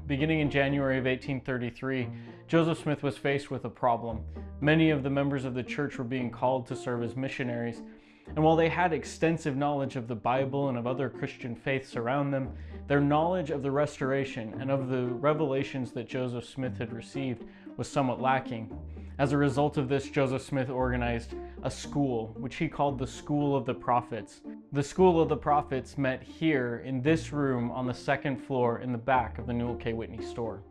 Beginning in January of 1833, Joseph Smith was faced with a problem. Many of the members of the church were being called to serve as missionaries, and while they had extensive knowledge of the Bible and of other Christian faiths around them, their knowledge of the Restoration and of the revelations that Joseph Smith had received was somewhat lacking. As a result of this, Joseph Smith organized a school, which he called the School of the Prophets. The School of the Prophets met here in this room on the second floor in the back of the Newell K. Whitney store.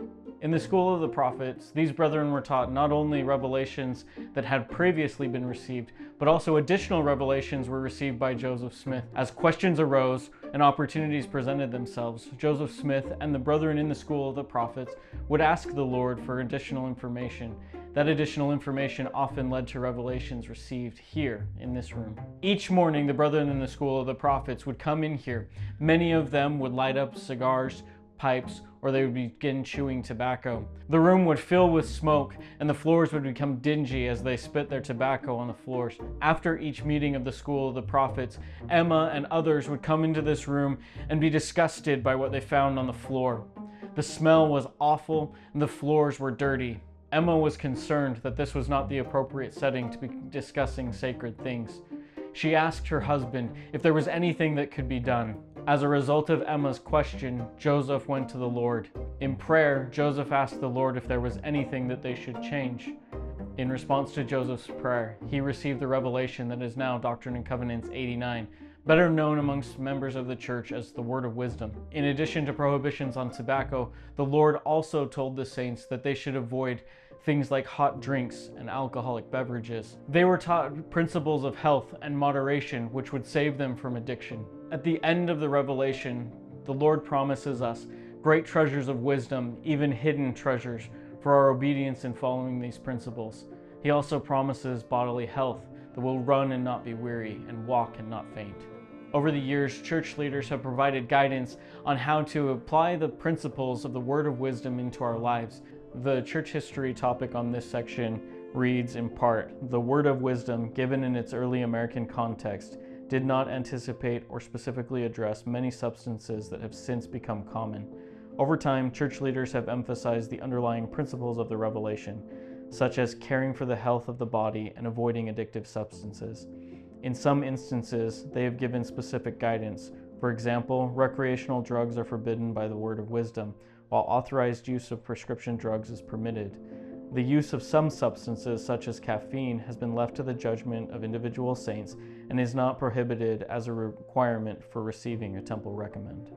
In the School of the Prophets, these brethren were taught not only revelations that had previously been received, but also additional revelations were received by Joseph Smith. As questions arose and opportunities presented themselves, Joseph Smith and the brethren in the School of the Prophets would ask the Lord for additional information. That additional information often led to revelations received here in this room. Each morning, the brethren in the School of the Prophets would come in here. Many of them would light up cigars, pipes, or they would begin chewing tobacco. The room would fill with smoke, and the floors would become dingy as they spit their tobacco on the floors. After each meeting of the School of the Prophets, Emma and others would come into this room and be disgusted by what they found on the floor. The smell was awful, and the floors were dirty. Emma was concerned that this was not the appropriate setting to be discussing sacred things. She asked her husband if there was anything that could be done. As a result of Emma's question, Joseph went to the Lord. In prayer, Joseph asked the Lord if there was anything that they should change. In response to Joseph's prayer, he received the revelation that is now Doctrine and Covenants 89, better known amongst members of the church as the Word of Wisdom. In addition to prohibitions on tobacco, the Lord also told the saints that they should avoid things like hot drinks and alcoholic beverages. They were taught principles of health and moderation which would save them from addiction. At the end of the revelation, the Lord promises us great treasures of wisdom, even hidden treasures, for our obedience in following these principles. He also promises bodily health, that will run and not be weary, and walk and not faint. Over the years, church leaders have provided guidance on how to apply the principles of the Word of Wisdom into our lives. The church history topic on this section reads in part, "The Word of Wisdom, given in its early American context, did not anticipate or specifically address many substances that have since become common. Over time, church leaders have emphasized the underlying principles of the revelation, such as caring for the health of the body and avoiding addictive substances. In some instances, they have given specific guidance. For example, recreational drugs are forbidden by the Word of Wisdom, while authorized use of prescription drugs is permitted. The use of some substances, such as caffeine, has been left to the judgment of individual saints and is not prohibited as a requirement for receiving a temple recommend."